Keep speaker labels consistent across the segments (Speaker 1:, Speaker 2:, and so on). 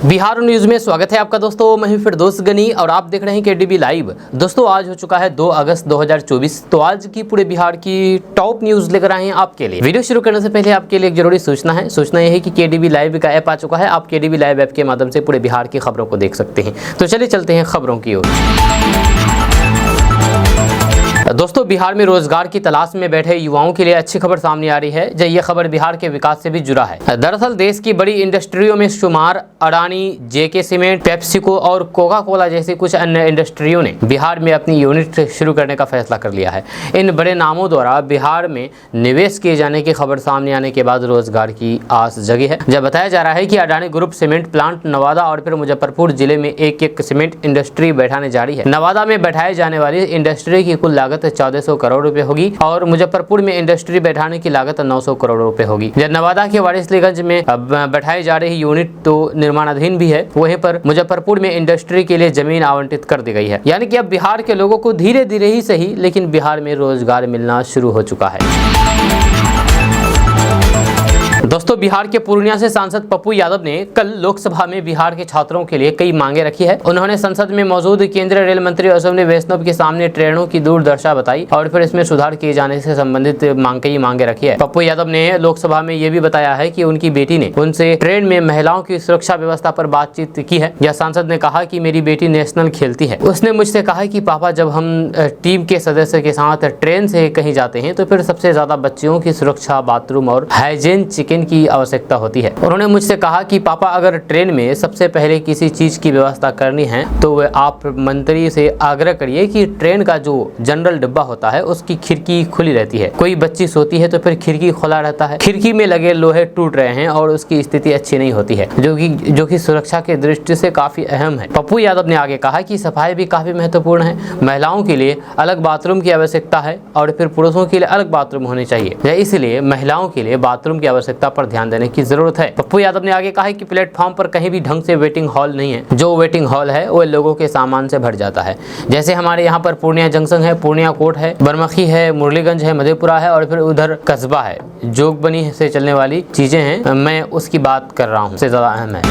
Speaker 1: Bihar news में स्वागत है आपका दोस्तों। मैं हूं फिरदौस गनी और आप देख रहे हैं केडीबी लाइव। दोस्तों आज हो चुका है 2 अगस्त 2024। तो आज की पूरे बिहार की टॉप न्यूज लेकर आए हैं आपके लिए। वीडियो शुरू करने से पहले आपके लिए एक जरूरी सूचना यह है कि केडीबी लाइव का ऐप आ चुका है। आप केडीबी लाइव ऐप के माध्यम से पूरे बिहार की खबरों को देख सकते हैं। तो चलिए चलते हैं खबरों की ओर। दोस्तों बिहार में रोजगार की तलाश में बैठे युवाओं के लिए अच्छी खबर सामने आ रही है। जब यह खबर बिहार के विकास से भी जुड़ा है। दरअसल देश की बड़ी इंडस्ट्रियों में शुमार अडानी, जेके सीमेंट, पेप्सिको और कोका कोला जैसी कुछ अन्य इंडस्ट्रियों ने बिहार में अपनी यूनिट शुरू करने का फैसला कर लिया है। इन बड़े नामों द्वारा बिहार में निवेश किए जाने की खबर सामने आने के बाद रोजगार की आस जगी है। जब बताया जा रहा है कि Adani group cement plant Nawada और फिर मुजफ्फरपुर जिले में एक सीमेंट इंडस्ट्री बैठाने जा रही है। नवादा में बैठाई जाने वाली इंडस्ट्री की कुल लागत 1400 करोड़ रुपए होगी और मुजफ्फरपुर में इंडस्ट्री बैठाने की लागत 900 करोड़ रुपए होगी। जब नवादा के वारिसलीगंज में बैठाई जा रही यूनिट तो निर्माणाधीन भी है, वहीं पर मुजफ्फरपुर में इंडस्ट्री के लिए जमीन आवंटित कर दी गई है। यानी कि अब बिहार के लोगों को धीरे धीरे ही सही लेकिन बिहार में रोजगार मिलना शुरू हो चुका है। दोस्तों बिहार के पूर्णिया से सांसद पप्पू यादव ने कल लोकसभा में बिहार के छात्रों के लिए कई मांगे रखी है। उन्होंने संसद में मौजूद केंद्रीय रेल मंत्री अश्विनी वैष्णव के सामने ट्रेनों की दुर्दशा बताई और फिर इसमें सुधार किए जाने से संबंधित कई मांगे रखी है। पप्पू यादव ने लोकसभा में यह भी बताया है कि उनकी बेटी ने उनसे ट्रेन में महिलाओं की सुरक्षा व्यवस्था पर बातचीत की है। यह सांसद ने कहा कि मेरी बेटी नेशनल खेलती है। उसने मुझसे कहा कि पापा जब हम टीम के सदस्य के साथ ट्रेन से कहीं जाते हैं तो फिर सबसे ज्यादा बच्चियों की सुरक्षा, बाथरूम और हाइजीन चिकन की आवश्यकता होती है। उन्होंने मुझसे कहा कि पापा अगर ट्रेन में सबसे पहले किसी चीज की व्यवस्था करनी है तो वह आप मंत्री से आग्रह करिए कि ट्रेन का जो जनरल डिब्बा होता है उसकी खिड़की खुली रहती है। कोई बच्ची सोती है तो फिर खिड़की खुला रहता है, खिड़की में लगे लोहे टूट रहे हैं और उसकी स्थिति अच्छी नहीं होती है, जो कि सुरक्षा की दृष्टि से काफी अहम है। पप्पू यादव ने आगे कहा कि सफाई भी काफी महत्वपूर्ण है। महिलाओं के लिए अलग बाथरूम की आवश्यकता है और फिर पुरुषों के लिए अलग बाथरूम होने चाहिए। इसलिए महिलाओं के लिए बाथरूम की आवश्यकता पर ध्यान देने की जरूरत है। पप्पू यादव ने आगे कहा है कि प्लेटफॉर्म पर कहीं भी ढंग से वेटिंग हॉल नहीं है। जो वेटिंग हॉल है वो लोगों के सामान से भर जाता है। जैसे हमारे यहाँ पर पूर्णिया जंक्शन है, पूर्णिया कोर्ट है, बरमखी है, मुरलीगंज है, मधेपुरा है और फिर उधर कस्बा है। जोगबनी से चलने वाली चीजें हैं, मैं उसकी बात कर रहा हूँ, सबसे ज्यादा अहम है।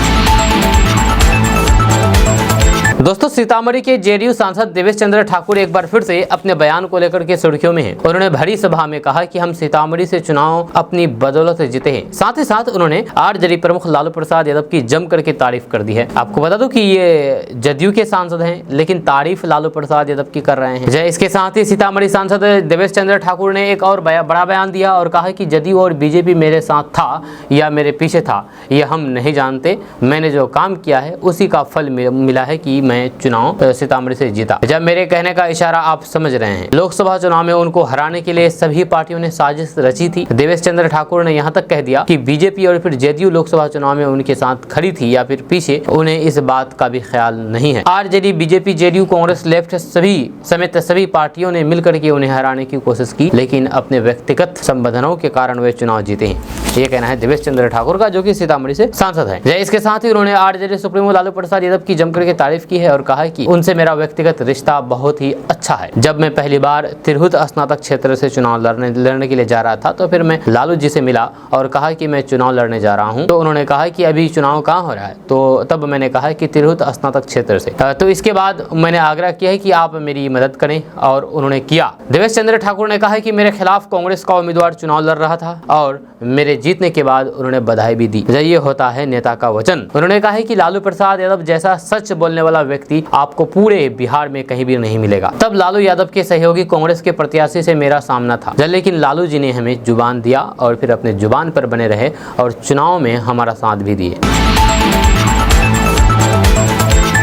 Speaker 1: दोस्तों सीतामढ़ी के जेडीयू सांसद देवेश चंद्र ठाकुर एक बार फिर से अपने बयान को लेकर के सुर्खियों में हैं। उन्होंने भरी सभा में कहा कि हम सीतामढ़ी से चुनाव अपनी बदौलत जीते हैं। साथ ही साथ उन्होंने आरजेडी प्रमुख लालू प्रसाद यादव की जम करके तारीफ कर दी है। आपको बता दूं कि ये जदयू के सांसद हैं लेकिन तारीफ लालू प्रसाद यादव की कर रहे हैं। इसके साथ ही सीतामढ़ी सांसद देवेश चंद्र ठाकुर ने एक और बड़ा बयान दिया और कहा कि जदयू और बीजेपी मेरे साथ था या मेरे पीछे था ये हम नहीं जानते। मैंने जो काम किया है उसी का फल मिला है कि मैं चुनाव सीतामढ़ी से जीता। जब मेरे कहने का इशारा आप समझ रहे हैं। लोकसभा चुनाव में उनको हराने के लिए सभी पार्टियों ने साजिश रची थी। देवेश चंद्र ठाकुर ने यहां तक कह दिया कि बीजेपी और फिर जेडीयू लोकसभा चुनाव में उनके साथ खड़ी थी या फिर पीछे, उन्हें इस बात का भी ख्याल नहीं है। RJD, BJP, JDU, Congress, left समेत सभी पार्टियों ने मिलकर के उन्हें हराने की कोशिश की लेकिन अपने व्यक्तिगत संबंधों के कारण वे चुनाव जीते हैं। ये कहना है देवेश चंद्र ठाकुर का, जो कि सीतामढ़ी से सांसद है। इसके साथ ही उन्होंने आरजेडी सुप्रीमो लालू प्रसाद यादव की जमकर के तारीफ की है और कहा कि उनसे मेरा व्यक्तिगत रिश्ता बहुत ही अच्छा है। जब मैं पहली बार तिरहुत स्नातक क्षेत्र से चुनाव लड़ने के लिए जा रहा था तो फिर मैं लालू जी से मिला और कहा कि मैं चुनाव लड़ने जा रहा हूं। तो उन्होंने कहा कि अभी चुनाव कहां हो रहा है, तो तब मैंने कहा कि तिरहुत स्नातक क्षेत्र से। तो इसके बाद मैंने आग्रह किया है कि आप मेरी मदद करें और उन्होंने किया। देवेश चंद्र ठाकुर ने कहा कि मेरे खिलाफ कांग्रेस का उम्मीदवार चुनाव लड़ रहा था और मेरे जीतने के बाद उन्होंने बधाई भी दी। ये होता है नेता का वचन। उन्होंने कहा है कि लालू प्रसाद यादव जैसा सच बोलने वाला व्यक्ति आपको पूरे बिहार में कहीं भी नहीं मिलेगा। तब लालू यादव के सहयोगी कांग्रेस के प्रत्याशी से मेरा सामना था, लेकिन लालू जी ने हमें जुबान दिया और फिर अपने जुबान पर बने रहे और चुनाव में हमारा साथ भी दिए।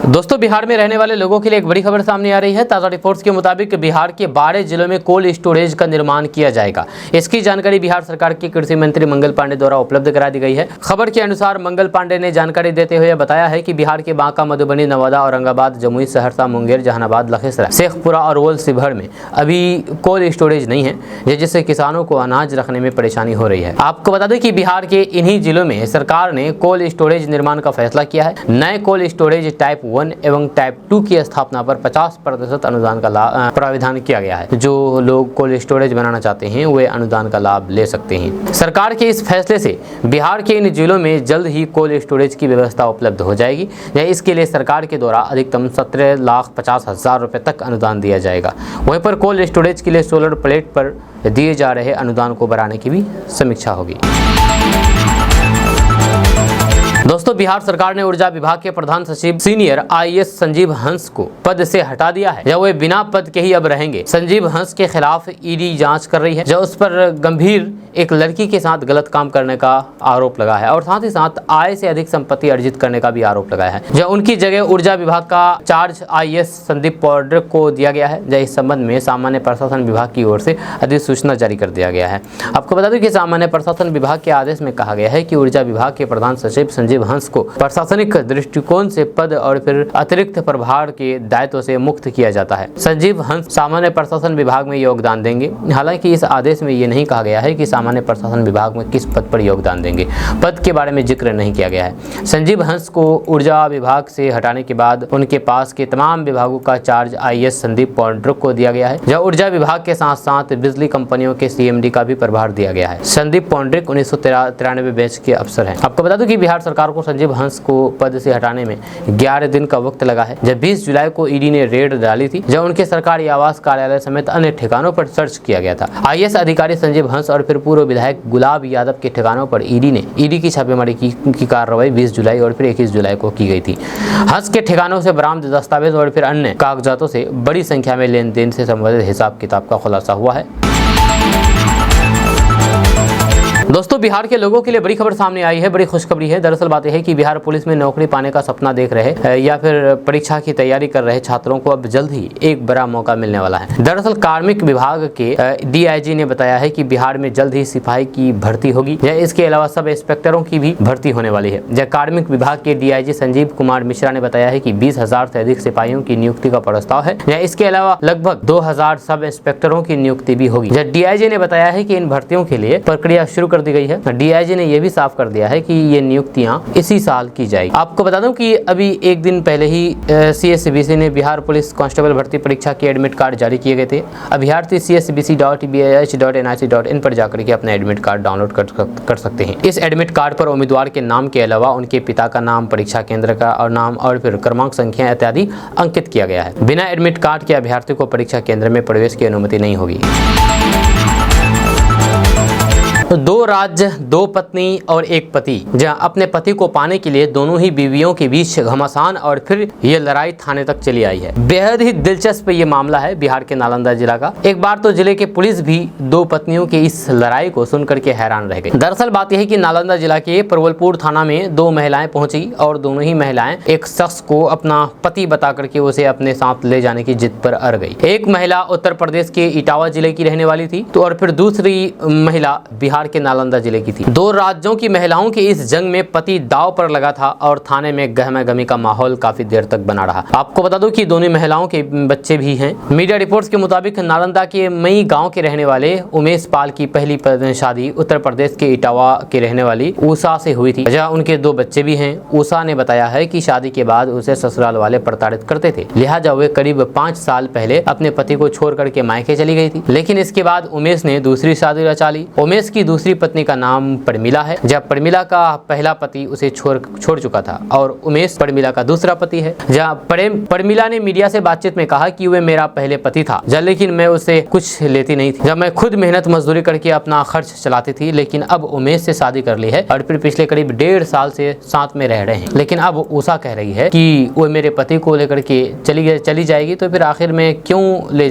Speaker 1: दोस्तों बिहार में रहने वाले लोगों के लिए एक बड़ी खबर सामने आ रही है। ताजा रिपोर्ट्स के मुताबिक बिहार के 12 जिलों में कोल्ड स्टोरेज का निर्माण किया जाएगा। इसकी जानकारी बिहार सरकार के कृषि मंत्री मंगल पांडे द्वारा उपलब्ध करा दी गई है। खबर के अनुसार मंगल पांडे ने जानकारी देते हुए बताया है कि बिहार के बांका, मधुबनी, नवादा, औरंगाबाद, जमुई, सहरसा, मुंगेर, जहानाबाद, लखीसराय, शेखपुरा और वोल शिवहर में अभी कोल्ड स्टोरेज नहीं है, जिससे किसानों को अनाज रखने में परेशानी हो रही है। आपको बता दें कि बिहार के इन्हीं जिलों में सरकार ने कोल्ड स्टोरेज निर्माण का फैसला किया है। नए कोल्ड स्टोरेज टाइप 1 1 एवं टाइप 2 की स्थापना पर 50% अनुदान का प्रावधान किया गया है। जो लोग कोल्ड स्टोरेज बनाना चाहते हैं वे अनुदान का लाभ ले सकते हैं। सरकार के इस फैसले से बिहार के इन जिलों में जल्द ही कोल्ड स्टोरेज की व्यवस्था उपलब्ध हो जाएगी। इसके लिए सरकार के द्वारा अधिकतम 17,50,000 रुपये तक अनुदान दिया जाएगा। वहीं पर कोल्ड स्टोरेज के लिए सोलर प्लेट पर दिए जा रहे अनुदान को बढ़ाने की भी समीक्षा होगी। दोस्तों, बिहार सरकार ने ऊर्जा विभाग के प्रधान सचिव सीनियर IAS संजीव हंस को पद से हटा दिया है। जब वे बिना पद के ही अब रहेंगे। संजीव हंस के खिलाफ ईडी जांच कर रही है, जब उस पर गंभीर एक लड़की के साथ गलत काम करने का आरोप लगा है और साथ ही साथ आय से अधिक संपत्ति अर्जित करने का भी आरोप लगाया है। जब उनकी जगह ऊर्जा विभाग का चार्ज IAS संदीप पौड्रिक को दिया गया है। जब इस संबंध में सामान्य प्रशासन विभाग की ओर से अधिसूचना जारी कर दिया गया है। आपको बता दें कि सामान्य प्रशासन विभाग के आदेश में कहा गया है कि ऊर्जा विभाग के प्रधान सचिव संजीव हंस को प्रशासनिक दृष्टिकोण से पद और फिर अतिरिक्त प्रभार के दायित्व से मुक्त किया जाता है। संजीव हंस सामान्य प्रशासन विभाग में योगदान देंगे। हालांकि इस आदेश में ये नहीं कहा गया है कि सामान्य प्रशासन विभाग में किस पद पर योगदान देंगे। पद के बारे में जिक्र नहीं किया गया है। संजीव हंस को ऊर्जा विभाग से हटाने के बाद उनके पास के तमाम विभागों का चार्ज IAS संदीप पौड्रिक को दिया गया है। जब ऊर्जा विभाग के साथ साथ बिजली कंपनियों के CMD का भी प्रभार दिया गया है। संदीप पौड्रिक 1993 बैच के अफसर हैं। आपको बता दूं कि बिहार सरकार को संजीव हंस को पद से हटाने में 11 दिन का वक्त लगा है। जब 20 जुलाई को ईडी ने रेड डाली थी, जब उनके सरकारी आवास, कार्यालय समेत अन्य ठिकानों पर सर्च किया गया था। IAS अधिकारी संजीव हंस और फिर पूर्व विधायक गुलाब यादव के ठिकानों पर ईडी की छापेमारी की कार्रवाई 20 जुलाई और फिर 21 जुलाई को की गई थी। हंस के ठिकानों से बरामद दस्तावेज और फिर अन्य कागजातों से बड़ी संख्या में लेन देन से संबंधित हिसाब किताब का खुलासा हुआ है। दोस्तों, बिहार के लोगों के लिए बड़ी खबर सामने आई है, बड़ी खुशखबरी है। दरअसल बात यह है कि बिहार पुलिस में नौकरी पाने का सपना देख रहे या फिर परीक्षा की तैयारी कर रहे छात्रों को अब जल्द ही एक बड़ा मौका मिलने वाला है। दरअसल कार्मिक विभाग के DIG ने बताया है कि बिहार में जल्द ही सिपाही की भर्ती होगी। इसके अलावा सब इंस्पेक्टरों की भी भर्ती होने वाली है। कार्मिक विभाग के DIG संजीव कुमार मिश्रा ने बताया है कि 20,000 से अधिक सिपाहियों की नियुक्ति का प्रस्ताव है। इसके अलावा लगभग 2,000 सब इंस्पेक्टरों की नियुक्ति भी होगी। DIG ने बताया है कि इन भर्तियों के लिए प्रक्रिया शुरू कर दी गई है। DIG ने यह भी साफ कर दिया है कि ये नियुक्तियां इसी साल की जाएगी। आपको बता दूं कि अभी एक दिन पहले ही CSBC ने बिहार पुलिस कांस्टेबल भर्ती परीक्षा के एडमिट कार्ड जारी किए गए थे। अभ्यर्थी csbc.bih.nic.in पर जाकर के अपना एडमिट कार्ड डाउनलोड कर सकते हैं। इस एडमिट कार्ड पर उम्मीदवार के नाम के अलावा उनके पिता का नाम, परीक्षा केंद्र का और नाम और फिर क्रमांक, संख्या इत्यादि अंकित किया गया है। बिना एडमिट कार्ड के अभ्यर्थी को परीक्षा केंद्र में प्रवेश की अनुमति नहीं होगी। 2 राज्य, 2 पत्नी और 1 पति। जहां अपने पति को पाने के लिए दोनों ही बीवियों के बीच घमासान और फिर ये लड़ाई थाने तक चली आई है। बेहद ही दिलचस्प ये मामला है बिहार के नालंदा जिला का। एक बार तो जिले के पुलिस भी 2 पत्नियों की इस लड़ाई को सुनकर के हैरान रह गई। दरअसल बात यह है कि नालंदा जिला के प्रवलपुर थाना में 2 महिलाएं पहुंची और दोनों ही महिलाएं एक शख्स को अपना पति बता करके उसे अपने साथ ले जाने की जिद पर अड़ गई। एक महिला उत्तर प्रदेश के इटावा जिले की रहने वाली थी तो और फिर दूसरी महिला बिहार के नालंदा जिले की थी। 2 राज्यों की महिलाओं की इस जंग में पति दांव पर लगा था और थाने में गहमा-गहमी का माहौल काफी देर तक बना रहा। आपको बता दूं कि दोनों महिलाओं के बच्चे भी हैं। मीडिया रिपोर्ट्स के मुताबिक नालंदा के मई गांव के रहने वाले उमेश पाल की पहली शादी उत्तर प्रदेश के इटावा के रहने वाली उषा से हुई थी, जहां उनके 2 बच्चे भी हैं। उषा ने बताया है कि शादी के बाद उसे ससुराल वाले प्रताड़ित करते थे, लिहाजा वे करीब 5 साल पहले अपने पति को छोड़ करके मायके चली गई थी। लेकिन इसके बाद उमेश ने दूसरी शादी रचा ली। उमेश की दूसरी पत्नी का नाम प्रमिला है। जब प्रमिला का पहला पति उसे छोड़ चुका था और उमेश प्रमिला का दूसरा पति है। जहां प्रमिला ने मीडिया से बातचीत में कहा कि वे मेरा पहले पति था, लेकिन मैं उसे कुछ लेती नहीं थी। जब मैं खुद मेहनत मजदूरी करके अपना खर्च चलाती थी, लेकिन अब उमेश से शादी कर ली है और फिर पिछले करीब 1.5 साल से साथ में रह रहे हैं। लेकिन अब उषा कह रही है कि वो मेरे पति को लेकर के चली जाएगी तो फिर आखिर में क्यों ले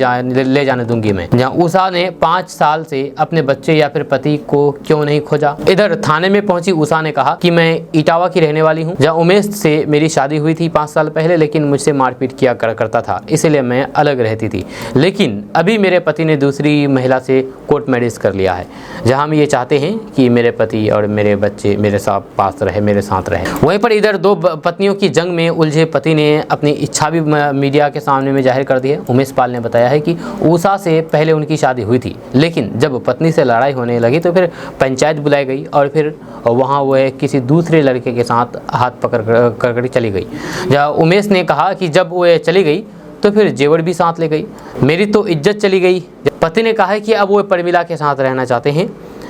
Speaker 1: जाने दूंगी मैं। जहाँ उषा ने 5 साल से अपने बच्चे या फिर पति को क्यों नहीं खोजा। इधर थाने में पहुंची उषा ने कहा कि मैं इटावा की रहने वाली हूं, जहां उमेश से मेरी शादी हुई थी 5 साल पहले, लेकिन मुझसे मारपीट किया करता था, इसलिए मैं अलग रहती थी। लेकिन अभी मेरे पति ने दूसरी महिला से कोर्ट मैरिज कर लिया है, जहां हम ये चाहते हैं कि मेरे पति और मेरे बच्चे मेरे साथ पास रहे, मेरे साथ रहे। वहीं पर इधर 2 पत्नियों की जंग में उलझे पति ने अपनी इच्छा भी मीडिया के सामने में जाहिर कर दी है। उमेश पाल ने बताया है कि उषा से पहले उनकी शादी हुई थी, लेकिन जब पत्नी से लड़ाई होने लगी तो फिर पंचायत बुलाई गई और फिर वहाँ वह किसी दूसरे लड़के के साथ हाथ पकड़ कर चली गई। जहाँ उमेश ने कहा कि जब वह चली गई तो फिर जेवर भी साथ ले गई, मेरी तो इज्जत चली गई। पति ने कहा है कि अब वो प्रमिला के साथ रहना चाहते हैं।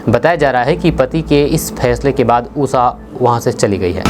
Speaker 1: बताया जा रहा है कि पति के इस फैसले के बाद उषा वहां से चली गई है।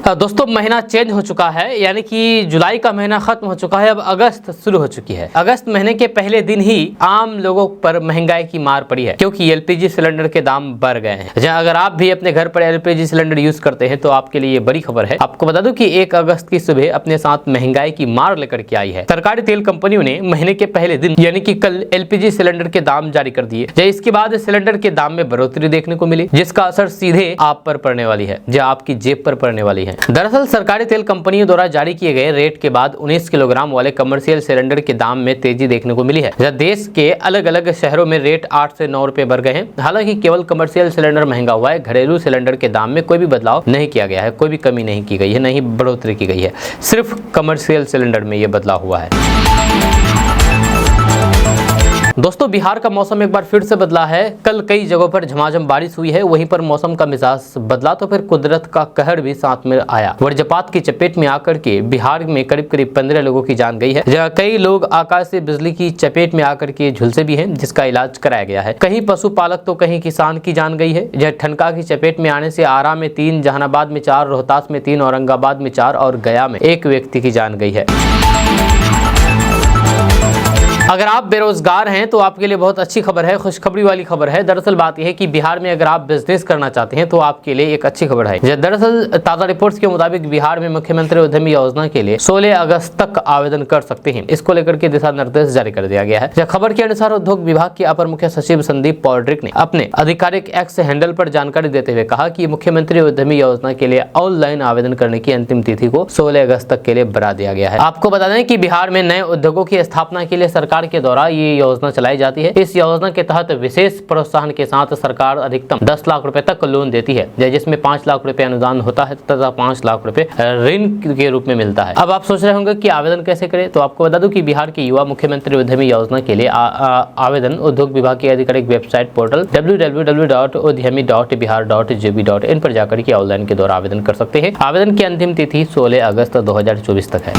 Speaker 1: दोस्तों महीना चेंज हो चुका है, यानी कि जुलाई का महीना खत्म हो चुका है, अब अगस्त शुरू हो चुकी है। अगस्त महीने के पहले दिन ही आम लोगों पर महंगाई की मार पड़ी है, क्योंकि एलपीजी सिलेंडर के दाम बढ़ गए हैं। जहां अगर आप भी अपने घर पर एलपीजी सिलेंडर यूज करते हैं तो आपके लिए ये बड़ी खबर है। आपको बता दूं कि 1 अगस्त की सुबह अपने साथ महंगाई की मार लेकर के आई है। सरकारी तेल कंपनियों ने महीने के पहले दिन यानी कि कल एलपीजी सिलेंडर के दाम जारी कर दिए। इसके बाद सिलेंडर के दाम में बढ़ोतरी देखने को मिली, जिसका असर सीधे आप पर पड़ने वाली है, जो आपकी जेब पर पड़ने वाली है। दरअसल सरकारी तेल कंपनियों द्वारा जारी किए गए रेट के बाद 19 किलोग्राम वाले कमर्शियल सिलेंडर के दाम में तेजी देखने को मिली है। जहाँ देश के अलग अलग शहरों में रेट 8 से 9 रुपए बढ़ गए हैं। हालांकि केवल कमर्शियल सिलेंडर महंगा हुआ है, घरेलू सिलेंडर के दाम में कोई भी बदलाव नहीं किया गया है, कोई भी कमी नहीं की गई है, नहीं बढ़ोतरी की गई है, सिर्फ कमर्शियल सिलेंडर में ये बदलाव हुआ है। दोस्तों बिहार का मौसम एक बार फिर से बदला है। कल कई जगहों पर झमाझम बारिश हुई है, वहीं पर मौसम का मिजाज बदला तो फिर कुदरत का कहर भी साथ में आया। वज्रपात की चपेट में आकर के बिहार में करीब 15 लोगों की जान गई है, जहाँ कई लोग आकाश से बिजली की चपेट में आकर के झुलसे भी हैं, जिसका इलाज कराया गया है। कहीं पशुपालक तो कहीं किसान की जान गई है। जहाँ ठनका की चपेट में आने से आरा में 3, जहानाबाद में 4, रोहतास में 3, औरंगाबाद में 4 और गया में 1 व्यक्ति की जान गई है। अगर आप बेरोजगार हैं तो आपके लिए बहुत अच्छी खबर है, खुशखबरी वाली खबर है। दरअसल बात यह है कि बिहार में अगर आप बिजनेस करना चाहते हैं तो आपके लिए एक अच्छी खबर है। दरअसल ताजा रिपोर्ट्स के मुताबिक बिहार में मुख्यमंत्री उद्यमी योजना के लिए 16 अगस्त तक आवेदन कर सकते हैं। इसको लेकर के दिशा निर्देश जारी कर दिया गया है। खबर के अनुसार उद्योग विभाग के अपर मुख्य सचिव संदीप पॉड्रिक ने अपने आधिकारिक एक्स हैंडल पर जानकारी देते हुए कहा कि मुख्यमंत्री उद्यमी योजना के लिए ऑनलाइन आवेदन करने की अंतिम तिथि को 16 अगस्त तक के लिए बढ़ा दिया गया है। आपको बता दें कि बिहार में नए उद्योगों की स्थापना के लिए सरकार के द्वारा ये योजना चलाई जाती है। इस योजना के तहत विशेष प्रोत्साहन के साथ सरकार अधिकतम 10 लाख रुपए तक लोन देती है, जिसमें 5 लाख रुपए अनुदान होता है तथा 5 लाख रुपए ऋण के रूप में मिलता है। अब आप सोच रहे होंगे कि आवेदन कैसे करें, तो आपको बता दूं कि बिहार के युवा मुख्यमंत्री उद्यमी योजना के लिए आवेदन उद्योग विभाग की आधिकारिक वेबसाइट पोर्टल www.udyami.bihar.gov.in पर जाकर के ऑनलाइन के द्वारा आवेदन कर सकते हैं। आवेदन की अंतिम तिथि 16 अगस्त 2024 तक है।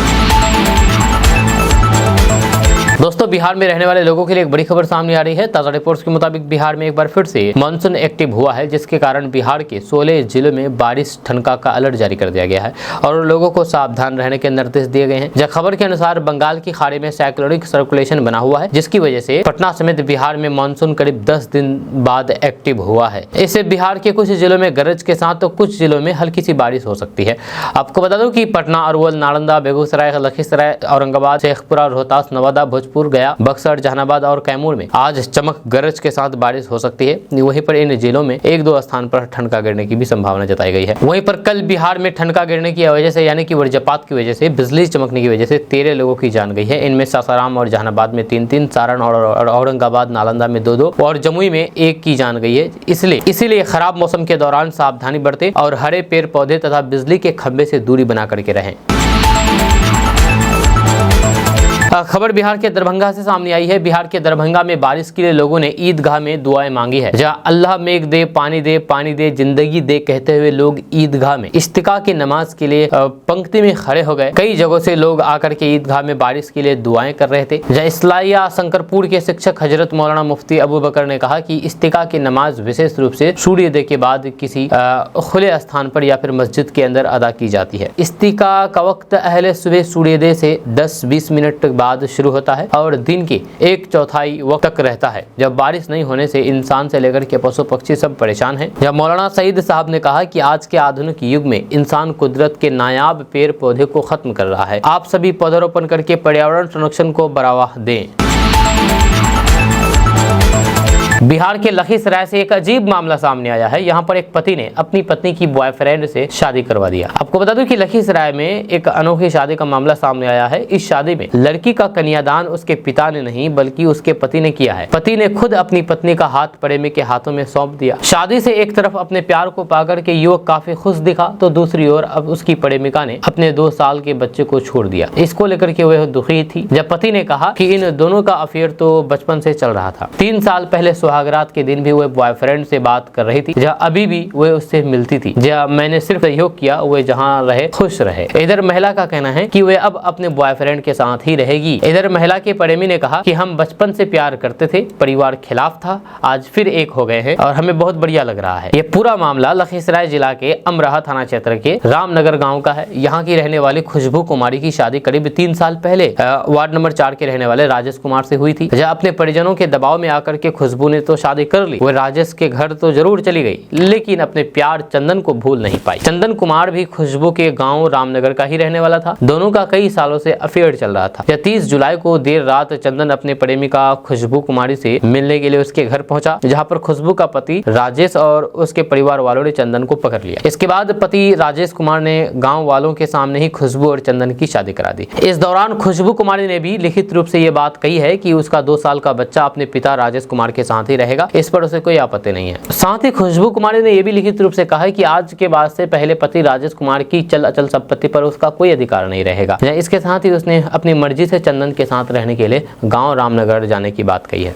Speaker 1: दोस्तों बिहार में रहने वाले लोगों के लिए एक बड़ी खबर सामने आ रही है। ताजा रिपोर्ट्स के मुताबिक बिहार में एक बार फिर से मानसून एक्टिव हुआ है, जिसके कारण बिहार के 16 जिलों में बारिश ठनका का अलर्ट जारी कर दिया गया है और लोगों को सावधान रहने के निर्देश दिए गए हैं। जब खबर के अनुसार बंगाल की खाड़ी में साइक्लोनिक सर्कुलेशन बना हुआ है, जिसकी वजह से पटना समेत बिहार में मानसून करीब 10 दिन बाद एक्टिव हुआ है। इससे बिहार के कुछ जिलों में गरज के साथ तो कुछ जिलों में हल्की सी बारिश हो सकती है। आपको बता दूं कि पटना, अरवल, नालंदा, बेगूसराय, लखीसराय, औरंगाबाद, शेखपुरा, रोहतास, नवादा, भोजपुर, गया, बक्सर, जहानाबाद और कैमूर में आज चमक गरज के साथ बारिश हो सकती है। वहीं पर इन जिलों में 1-2 स्थान पर ठनका गिरने की भी संभावना जताई गई है। वहीं पर कल बिहार में ठनका गिरने की वजह से यानी कि वज्रपात की वजह से बिजली चमकने की वजह से 13 लोगों की जान गई है। इनमें सासाराम और जहानाबाद में 3-3, सारण और औरंगाबाद, नालंदा में 2-2 और जमुई में 1 की जान गई है। इसीलिए खराब मौसम के दौरान सावधानी बरतें और हरे पेड़ पौधे तथा बिजली के खंभे से दूरी बना करके रहें। खबर बिहार के दरभंगा से सामने आई है। बिहार के दरभंगा में बारिश के लिए लोगों ने ईदगाह में दुआएं मांगी है। जहां अल्लाह मेघ दे, पानी दे, पानी दे, जिंदगी दे कहते हुए लोग ईदगाह में इस्तिका की नमाज के लिए पंक्ति में खड़े हो गए। कई जगहों से लोग आकर के ईदगाह में बारिश के लिए दुआएं कर रहे थे। जहां इस्लाहिया शंकरपुर के शिक्षक हजरत मौलाना मुफ्ती अबू बकर ने कहा कि इस्तिका की नमाज विशेष रूप से सूर्योदय के बाद किसी खुले स्थान पर या फिर मस्जिद के अंदर अदा की जाती है। इस्तिका का वक्त अहले सुबह सूर्योदय से 10-20 मिनट बाद शुरू होता है और दिन के 1/4 वक्त तक रहता है, जब बारिश नहीं होने से इंसान से लेकर के पशु पक्षी सब परेशान हैं। जब मौलाना सईद साहब ने कहा कि आज के आधुनिक युग में इंसान कुदरत के नायाब पेड़ पौधे को खत्म कर रहा है। आप सभी पौधारोपण करके पर्यावरण संरक्षण को बढ़ावा दें। बिहार के लखीसराय से एक अजीब मामला सामने आया है। यहाँ पर एक पति ने अपनी पत्नी की बॉयफ्रेंड से शादी करवा दिया। आपको बता दूं कि लखीसराय में एक अनोखी शादी का मामला सामने आया है। इस शादी में लड़की का कन्यादान उसके पिता ने नहीं बल्कि उसके पति ने किया है। पति ने खुद अपनी पत्नी का हाथ प्रेमी के हाथों में सौंप दिया। शादी से एक तरफ अपने प्यार को पाकर के युवक काफी खुश दिखा तो दूसरी ओर अब उसकी प्रेमिका ने अपने 2 साल के बच्चे को छोड़ दिया। इसको लेकर के वह दुखी थी। जब पति ने कहा कि इन दोनों का अफेयर तो बचपन से चल रहा था। 3 साल पहले सुहागरात के दिन भी वह बॉयफ्रेंड से बात कर रही थी। जहाँ अभी भी वह उससे मिलती थी। जहाँ मैंने सिर्फ सहयोग किया, वह जहाँ रहे खुश रहे। इधर महिला का कहना है कि वह अब अपने बॉयफ्रेंड के साथ ही रहेगी। इधर महिला के प्रेमी ने कहा कि हम बचपन से प्यार करते थे, परिवार खिलाफ था, आज फिर एक हो गए हैं और हमें बहुत बढ़िया लग रहा है। ये पूरा मामला लखीसराय जिला के अमराहा थाना क्षेत्र के रामनगर गाँव का है। यहाँ की रहने वाली खुशबू कुमारी की शादी करीब 3 साल पहले वार्ड नंबर 4 के रहने वाले राजेश कुमार से हुई थी। जहाँ अपने परिजनों के दबाव में आकर के खुशबू ने तो शादी कर ली। वह राजेश के घर तो जरूर चली गई, लेकिन अपने प्यार चंदन को भूल नहीं पाई। चंदन कुमार भी खुशबू के गांव रामनगर का ही रहने वाला था। दोनों का कई सालों से अफेयर चल रहा था। 30 जुलाई को देर रात चंदन अपने प्रेमिका खुशबू कुमारी से मिलने के लिए उसके घर पहुंचा, जहां पर खुशबू का पति राजेश और उसके परिवार वालों ने चंदन को पकड़ लिया। इसके बाद पति राजेश कुमार ने गाँव वालों के सामने ही खुशबू और चंदन की शादी करा दी। इस दौरान खुशबू कुमारी ने भी लिखित रूप से ये बात कही है कि उसका 2 साल का बच्चा अपने पिता राजेश कुमार के साथ ही रहेगा। इस पर उसे कोई आपत्ति नहीं है। साथ ही खुशबू कुमारी ने यह भी लिखित रूप से कहा है कि आज के बाद से पहले पति राजेश कुमार की चल अचल संपत्ति पर उसका कोई अधिकार नहीं रहेगा। इसके साथ ही उसने अपनी मर्जी से चंदन के साथ रहने के लिए गांव रामनगर जाने की बात कही है।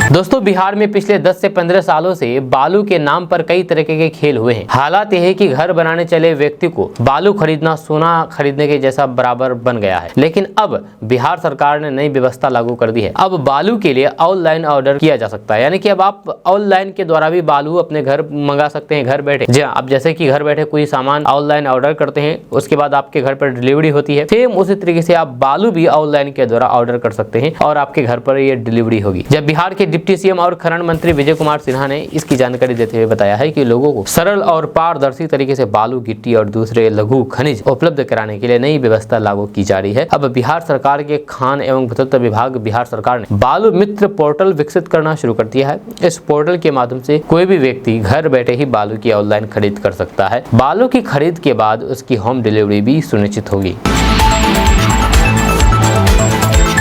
Speaker 1: दोस्तों, बिहार में पिछले 10 से 15 सालों से बालू के नाम पर कई तरह के खेल हुए हैं। हालात यह है कि घर बनाने चले व्यक्ति को बालू खरीदना सोना खरीदने के जैसा बराबर बन गया है। लेकिन अब बिहार सरकार ने नई व्यवस्था लागू कर दी है। अब बालू के लिए ऑनलाइन ऑर्डर किया जा सकता है, यानी कि अब आप ऑनलाइन के द्वारा भी बालू अपने घर मंगा सकते हैं घर बैठे। जी हाँ, अब जैसे कि घर बैठे कोई सामान ऑनलाइन ऑर्डर करते हैं, उसके बाद आपके घर पर डिलीवरी होती है। सेम उसी तरीके से आप बालू भी ऑनलाइन के द्वारा ऑर्डर कर सकते हैं और आपके घर पर ये डिलीवरी होगी। जब बिहार के डिप्टी सीएम और खनन मंत्री विजय कुमार सिन्हा ने इसकी जानकारी देते हुए बताया है कि लोगों को सरल और पारदर्शी तरीके से बालू, गिट्टी और दूसरे लघु खनिज उपलब्ध कराने के लिए नई व्यवस्था लागू की जा रही है। अब बिहार सरकार के खान एवं भूतत्व विभाग बिहार सरकार ने बालू मित्र पोर्टल विकसित करना शुरू कर दिया है। इस पोर्टल के माध्यम से कोई भी व्यक्ति घर बैठे ही बालू की ऑनलाइन खरीद कर सकता है। बालू की खरीद के बाद उसकी होम डिलीवरी भी सुनिश्चित होगी।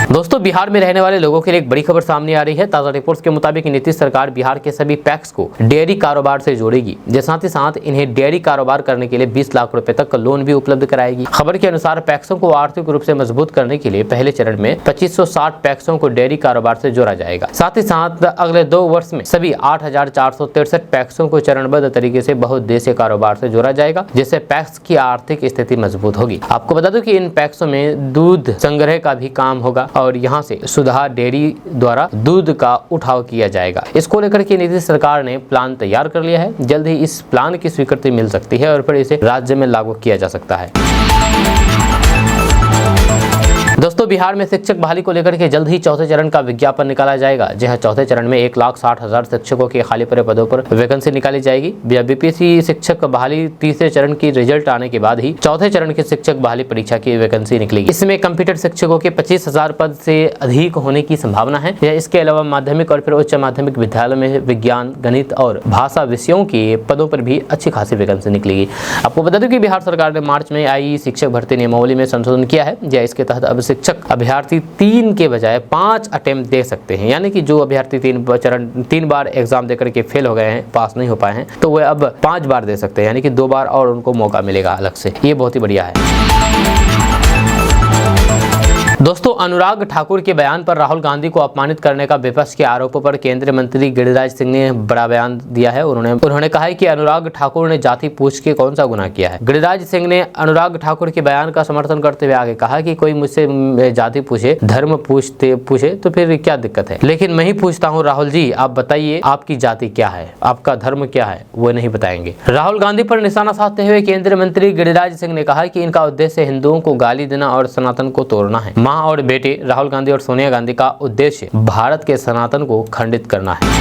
Speaker 1: दोस्तों, बिहार में रहने वाले लोगों के लिए एक बड़ी खबर सामने आ रही है। ताजा रिपोर्ट्स के मुताबिक नीतीश सरकार बिहार के सभी पैक्स को डेयरी कारोबार से जोड़ेगी। साथ ही साथ इन्हें डेयरी कारोबार करने के लिए 20 लाख रुपए तक का लोन भी उपलब्ध कराएगी। खबर के अनुसार पैक्सों को आर्थिक रूप से मजबूत करने के लिए पहले चरण में 2560 पैक्सों को डेयरी कारोबार से जोड़ा जाएगा। साथ ही साथ अगले 2 वर्ष में सभी 8463 पैक्सों को चरणबद्ध तरीके से बहुउद्देशीय कारोबार से जोड़ा जाएगा, जिससे पैक्स की आर्थिक स्थिति मजबूत होगी। आपको बता दूं कि इन पैक्सों में दूध संग्रह का भी काम होगा और यहाँ से सुधा डेयरी द्वारा दूध का उठाव किया जाएगा। इसको लेकर के नीतीश सरकार ने प्लान तैयार कर लिया है। जल्द ही इस प्लान की स्वीकृति मिल सकती है और फिर इसे राज्य में लागू किया जा सकता है। दोस्तों, बिहार में शिक्षक बहाली को लेकर के जल्द ही चौथे चरण का विज्ञापन निकाला जाएगा। जहां चौथे चरण में 1,60,000 शिक्षकों के खाली पड़े पदों पर वैकेंसी निकाली जाएगी। बीपीएससी शिक्षक बहाली तीसरे चरण की रिजल्ट आने के बाद ही चौथे चरण की शिक्षक बहाली परीक्षा की वैकेंसी निकलेगी। इसमें कंप्यूटर शिक्षकों के 25,000 पद से अधिक होने की संभावना है। इसके अलावा माध्यमिक और फिर उच्च माध्यमिक विद्यालयों में विज्ञान, गणित और भाषा विषयों के पदों पर भी अच्छी खासी वैकेंसी निकलेगी। आपको बता दें कि बिहार सरकार ने मार्च में आई शिक्षक भर्ती नियमावली में संशोधन किया है। इसके तहत अब शिक्षक अभ्यर्थी 3 के बजाय 5 अटेम्प्ट दे सकते हैं, यानी कि जो अभ्यर्थी 3 बार एग्जाम देकर के फेल हो गए हैं, पास नहीं हो पाए हैं, तो वह अब 5 बार दे सकते हैं, यानी कि 2 बार और उनको मौका मिलेगा अलग से। ये बहुत ही बढ़िया है। दोस्तों, अनुराग ठाकुर के बयान पर राहुल गांधी को अपमानित करने का विपक्ष के आरोपों पर केंद्रीय मंत्री गिरिराज सिंह ने बड़ा बयान दिया है। उन्होंने कहा है कि अनुराग ठाकुर ने जाति पूछ के कौन सा गुनाह किया है। गिरिराज सिंह ने अनुराग ठाकुर के बयान का समर्थन करते हुए आगे कहा कि कोई मुझसे जाति पूछे, धर्म पूछे तो फिर क्या दिक्कत है, लेकिन मैं ही पूछता हूँ, राहुल जी आप बताइए आपकी जाति क्या है, आपका धर्म क्या है, वो नहीं बताएंगे। राहुल गांधी पर निशाना साधते हुए केंद्रीय मंत्री गिरिराज सिंह ने कहा कि इनका उद्देश्य हिंदुओं को गाली देना और सनातन को तोड़ना है। मां और बेटे राहुल गांधी और सोनिया गांधी का उद्देश्य भारत के सनातन को खंडित करना है।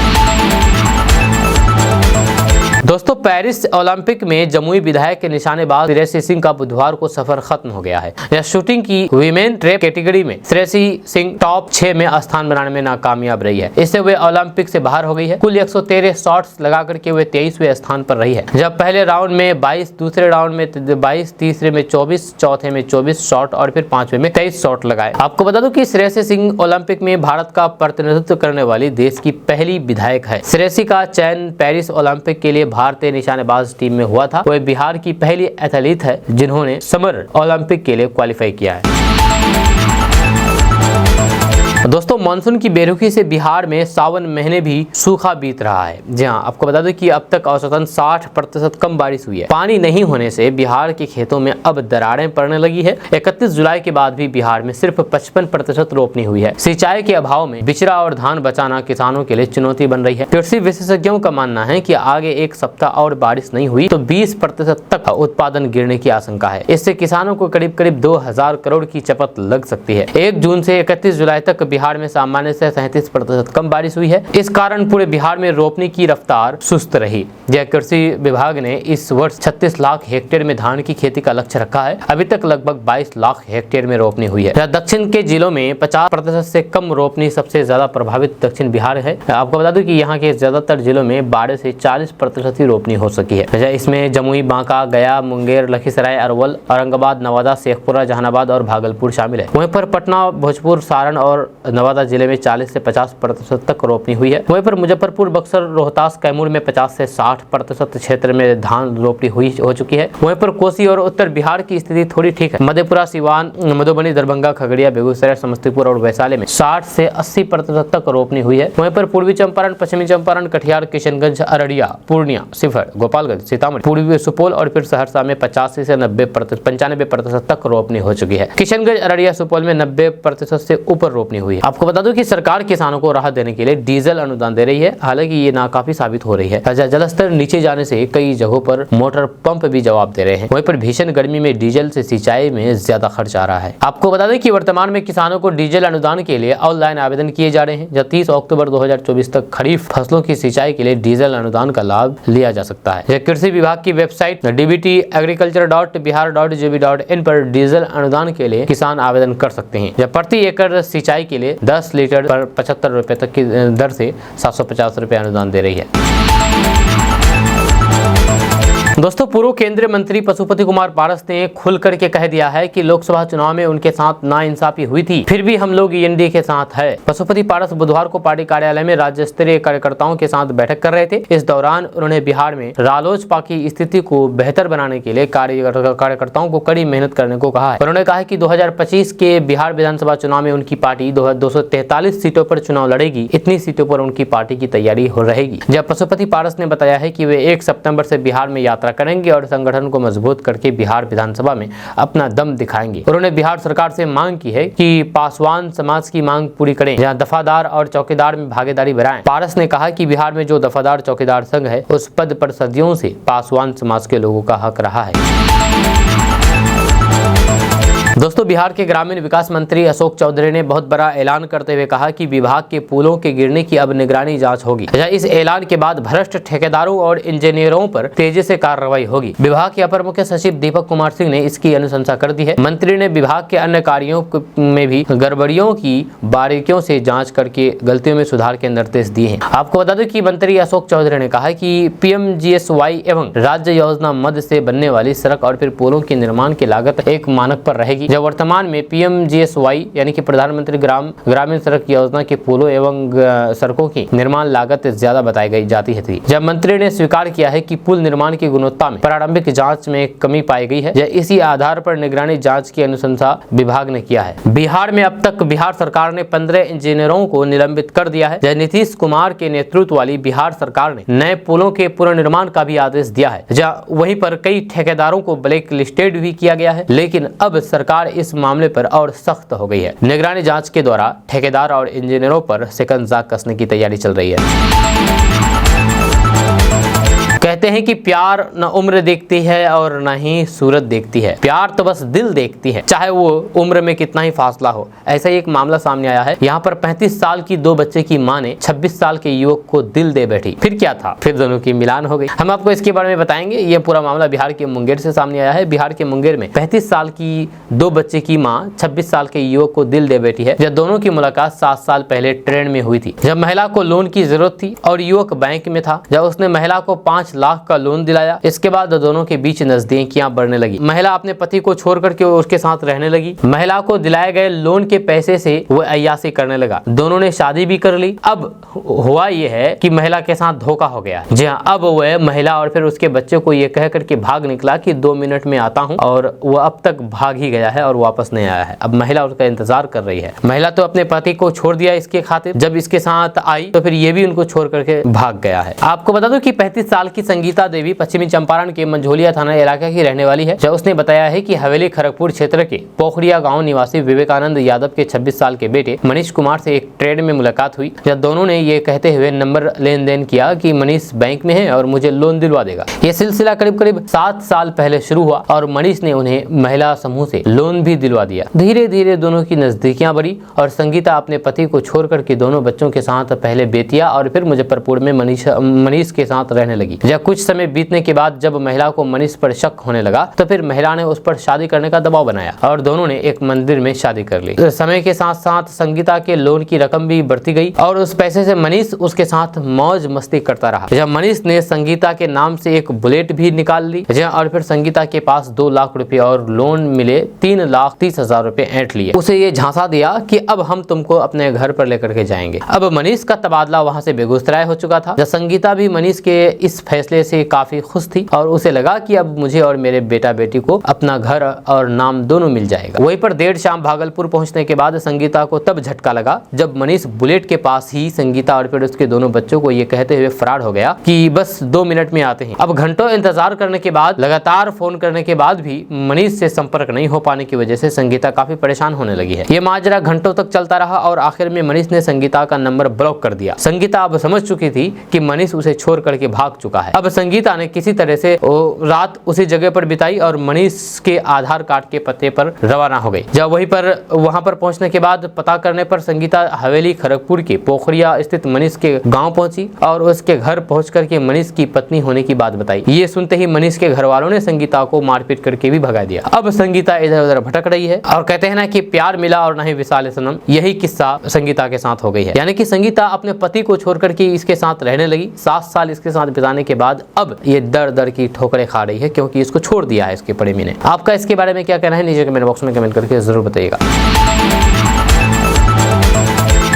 Speaker 1: दोस्तों पेरिस ओलंपिक में जमुई विधायक के निशानेबाज श्रेयसी सिंह का बुधवार को सफर खत्म हो गया है। यह शूटिंग की वीमेन ट्रैप कैटेगरी में श्रेयसी सिंह टॉप 6 में स्थान बनाने में नाकामयाब रही है। इससे वे ओलंपिक से बाहर हो गई है। कुल 113 शॉट्स लगा करके वे 23वें स्थान पर रही है। जब पहले राउंड में 22, दूसरे राउंड में 22, तीसरे में 24, चौथे में 24 शॉट और फिर पांचवें में 23 शॉट लगाए। आपको बता दूं कि श्रेयसी सिंह ओलंपिक में भारत का प्रतिनिधित्व करने वाली देश की पहली विधायक है। श्रेयसी का चयन पेरिस ओलंपिक के लिए भारतीय निशानेबाज टीम में हुआ था। वह बिहार की पहली एथलीट है जिन्होंने समर ओलंपिक के लिए क्वालिफाई किया है। दोस्तों मानसून की बेरुखी से बिहार में सावन महीने भी सूखा बीत रहा है। जी हाँ, आपको बता दें कि अब तक औसतन 60% कम बारिश हुई है। पानी नहीं होने से बिहार के खेतों में अब दरारें पड़ने लगी है। 31 जुलाई के बाद भी बिहार में सिर्फ 55% रोपनी हुई है। सिंचाई के अभाव में बिचड़ा और धान बचाना किसानों के लिए चुनौती बन रही है। कृषि विशेषज्ञों का मानना है कि आगे एक सप्ताह और बारिश नहीं हुई तो 20% तक उत्पादन गिरने की आशंका है। इससे किसानों को करीब 2000 करोड़ की चपत लग सकती है। 1 जून से 31 जुलाई तक बिहार में सामान्य से 37% कम बारिश हुई है। इस कारण पूरे बिहार में रोपनी की रफ्तार सुस्त रही। जय कृषि विभाग ने इस वर्ष 36 लाख हेक्टेयर में धान की खेती का लक्ष्य रखा है। अभी तक लगभग 22 लाख हेक्टेयर में रोपनी हुई है। दक्षिण के जिलों में 50% से कम रोपनी सबसे ज्यादा प्रभावित दक्षिण बिहार है। आपको बता दूं कि यहाँ के ज्यादातर जिलों में 12 से 40% ही रोपनी हो सकी है। इसमें जमुई, बांका, गया, मुंगेर, लखीसराय, अरवल, औरंगाबाद, नवादा, शेखपुरा, जहानाबाद और भागलपुर शामिल है। वहीं पर पटना, भोजपुर, सारण और नवादा जिले में 40 से 50% तक रोपनी हुई है। वहीं पर मुजफ्फरपुर, बक्सर, रोहतास, कैमूर में 50 से 60% क्षेत्र में धान रोपनी हो चुकी है। वहीं पर कोसी और उत्तर बिहार की स्थिति थोड़ी ठीक है। मधेपुरा, सिवान, मधुबनी, दरभंगा, खगड़िया, बेगूसराय, समस्तीपुर और वैशाली में 60 से 80% तक रोपनी हुई है। वहीं पर पूर्वी चंपारण, पश्चिमी चंपारण, कटिहार, किशनगंज, अररिया, पूर्णिया, शिवहर, गोपालगंज, सीतामढ़ी, पूर्वी सुपौल और फिर सहरसा में 85 से 95% तक रोपनी हो चुकी है। किशनगंज, अररिया, सुपौल में 90% से ऊपर रोपनी हुई है। आपको बता दूं कि सरकार किसानों को राहत देने के लिए डीजल अनुदान दे रही है। हालांकि ये नाकाफी साबित हो रही है। जलस्तर नीचे जाने से कई जगहों पर मोटर पंप भी जवाब दे रहे हैं। वहीं पर भीषण गर्मी में डीजल से सिंचाई में ज्यादा खर्च आ रहा है। आपको बता दें कि वर्तमान में किसानों को डीजल अनुदान के लिए ऑनलाइन आवेदन किए जा रहे हैं। जब 30 अक्टूबर 2024 तक खरीफ फसलों की सिंचाई के लिए डीजल अनुदान का लाभ लिया जा सकता है। कृषि विभाग की वेबसाइट dbtagriculture.bihar.gov.in पर डीजल अनुदान के लिए किसान आवेदन कर सकते हैं। जब प्रति एकड़ सिंचाई के लिए 10 लीटर पर 75 रुपए तक की दर से 750 रुपए अनुदान दे रही है। दोस्तों पूर्व केंद्रीय मंत्री पशुपति कुमार पारस ने खुल करके कह दिया है कि लोकसभा चुनाव में उनके साथ नाइंसाफी हुई थी, फिर भी हम लोग एनडीए के साथ है। पशुपति पारस बुधवार को पार्टी कार्यालय में राज्य स्तरीय कार्यकर्ताओं के साथ बैठक कर रहे थे। इस दौरान उन्होंने बिहार में रालोसपा की स्थिति को बेहतर बनाने के लिए कार्यकर्ताओं को कड़ी मेहनत करने को कहा है। उन्होंने कहा कि 2025 के बिहार विधानसभा चुनाव में उनकी पार्टी 243 सीटों पर चुनाव लड़ेगी। इतनी सीटों पर उनकी पार्टी की तैयारी हो रहेगी। जब पशुपति पारस ने बताया है कि वे 1 सितंबर से बिहार में यात्रा करेंगे और संगठन को मजबूत करके बिहार विधानसभा में अपना दम दिखाएंगे। उन्होंने बिहार सरकार से मांग की है कि पासवान समाज की मांग पूरी करें, जहां दफादार और चौकीदार में भागीदारी बढ़ाएं। पारस ने कहा कि बिहार में जो दफादार चौकीदार संघ है उस पद पर सदियों से पासवान समाज के लोगों का हक रहा है। दोस्तों बिहार के ग्रामीण विकास मंत्री अशोक चौधरी ने बहुत बड़ा ऐलान करते हुए कहा कि विभाग के पुलों के गिरने की अब निगरानी जांच होगी। इस ऐलान के बाद भ्रष्ट ठेकेदारों और इंजीनियरों पर तेजी से कार्रवाई होगी। विभाग के अपर मुख्य सचिव दीपक कुमार सिंह ने इसकी अनुशंसा कर दी है। मंत्री ने विभाग के अन्य कार्यों में भी गड़बड़ियों की बारीकियों से जाँच करके गलतियों में सुधार के निर्देश दिए हैं। आपको बता दें कि मंत्री अशोक चौधरी ने कहा कि PMGSY एवं राज्य योजना मद से बनने वाली सड़क और फिर पुलों के निर्माण की लागत एक मानक पर रहेगी। जब वर्तमान में PMGSY यानी कि प्रधानमंत्री ग्रामीण सड़क योजना के पुलों एवं सड़कों की निर्माण लागत ज्यादा बताई जाती थी। जब मंत्री ने स्वीकार किया है कि पुल निर्माण की गुणवत्ता में प्रारंभिक जांच में कमी पाई गई है, इसी आधार पर निगरानी जांच की अनुशंसा विभाग ने किया है। बिहार में अब तक बिहार सरकार ने 15 इंजीनियरों को निलंबित कर दिया है। नीतीश कुमार के नेतृत्व वाली बिहार सरकार ने नए पुलों के पुनर्निर्माण का भी आदेश दिया है। वहीं पर कई ठेकेदारों को ब्लैक लिस्टेड भी किया गया है, लेकिन अब सरकार इस मामले पर और सख्त हो गई है। निगरानी जांच के द्वारा ठेकेदार और इंजीनियरों पर शिकंजा कसने की तैयारी चल रही है। कहते हैं कि प्यार न उम्र देखती है और न ही सूरत देखती है, प्यार तो बस दिल देखती है, चाहे वो उम्र में कितना ही फासला हो। ऐसा ही एक मामला सामने आया है। यहाँ पर 35 साल की 2 बच्चे की मां ने 26 साल के युवक को दिल दे बैठी। फिर क्या था, फिर दोनों की मिलान हो गई। हम आपको इसके बारे में बताएंगे। ये पूरा मामला बिहार के मुंगेर से सामने आया है। बिहार के मुंगेर में 35 साल की 2 बच्चे की मां 26 साल के युवक को दिल दे बैठी है। जब दोनों की मुलाकात 7 साल पहले ट्रेन में हुई थी, जब महिला को लोन की जरूरत थी और युवक बैंक में था, जब उसने महिला को 5 लाख का लोन दिलाया। इसके बाद दोनों के बीच नजदीकियां बढ़ने लगी। महिला अपने पति को छोड़ करके उसके साथ रहने लगी। महिला को दिलाए गए लोन के पैसे से वो अय्याशी करने लगा। दोनों ने शादी भी कर ली। अब हुआ ये है कि महिला के साथ धोखा हो गया। जी हाँ, अब वह महिला और फिर उसके बच्चे को ये कह करके भाग निकला कि 2 मिनट में आता हूँ, और वो अब तक भाग ही गया है और वापस नहीं आया है। अब महिला उसका इंतजार कर रही है। महिला तो अपने पति को छोड़ दिया इसके खातिर, जब इसके साथ आई तो फिर ये भी उनको छोड़ करके भाग गया है। आपको बता दो कि 35 साल की संगीता देवी पश्चिमी चंपारण के मंझोलिया थाना इलाके की रहने वाली है। जब उसने बताया है कि हवेली खड़गपुर क्षेत्र के पोखरिया गांव निवासी विवेकानंद यादव के 26 साल के बेटे मनीष कुमार से एक ट्रेन में मुलाकात हुई, जब दोनों ने ये कहते हुए नंबर लेन देन किया कि मनीष बैंक में है और मुझे लोन दिलवा देगा। ये सिलसिला करीब 7 साल पहले शुरू हुआ और मनीष ने उन्हें महिला समूह से लोन भी दिलवा दिया। धीरे धीरे दोनों की नजदीकियां बढ़ी और संगीता अपने पति को छोड़ करके दोनों बच्चों के साथ पहले बेतिया और फिर मुजफ्फरपुर में मनीष के साथ रहने लगी। जब कुछ समय बीतने के बाद जब महिला को मनीष पर शक होने लगा तो फिर महिला ने उस पर शादी करने का दबाव बनाया और दोनों ने एक मंदिर में शादी कर ली। समय के साथ साथ संगीता के लोन की रकम भी बढ़ती गई और उस पैसे से मनीष उसके साथ मौज मस्ती करता रहा। जब मनीष ने संगीता के नाम से एक बुलेट भी निकाल ली और फिर संगीता के पास 2 लाख रुपए और लोन मिले 3,30,000 रुपए ऐंठ लिए। उसे ये झांसा दिया कि अब हम तुमको अपने घर पर लेकर के जाएंगे। अब मनीष का तबादला वहां से बेगूसराय हो चुका था। जब संगीता भी मनीष के इस फैसले से काफी खुश थी और उसे लगा कि अब मुझे और मेरे बेटा बेटी को अपना घर और नाम दोनों मिल जाएगा। वहीं पर देर शाम भागलपुर पहुंचने के बाद संगीता को तब झटका लगा जब मनीष बुलेट के पास ही संगीता और फिर उसके दोनों बच्चों को ये कहते हुए फरार हो गया कि बस 2 मिनट में आते हैं। अब घंटों इंतजार करने के बाद, लगातार फोन करने के बाद भी मनीष से संपर्क नहीं हो पाने की वजह से संगीता काफी परेशान होने लगी है। ये माजरा घंटों तक चलता रहा और आखिर में मनीष ने संगीता का नंबर ब्लॉक कर दिया। संगीता अब समझ चुकी थी कि मनीष उसे छोड़ करके भाग चुका है। अब संगीता ने किसी तरह से रात उसी जगह पर बिताई और मनीष के आधार कार्ड के पते पर रवाना हो गई। जब वहां पर पहुंचने के बाद पता करने पर संगीता हवेली खड़गपुर के पोखरिया स्थित मनीष के गांव पहुंची और उसके घर पहुंच करके मनीष की पत्नी होने की बात बताई। ये सुनते ही मनीष के घर वालों ने संगीता को मारपीट करके भी भगा दिया। अब संगीता इधर उधर भटक रही है और कहते हैं ना कि प्यार मिला और नहीं विशाल सनम, यही किस्सा संगीता के साथ हो गई है। यानी कि संगीता अपने पति को छोड़ करके इसके साथ रहने लगी। 7 साल इसके साथ बिताने के बाद अब ये दर दर की ठोकरें खा रही है क्योंकि इसको छोड़ दिया है इसके प्रेमी ने। आपका इसके बारे में क्या कहना है, नीचे कमेंट बॉक्स में कमेंट करके जरूर बताइएगा।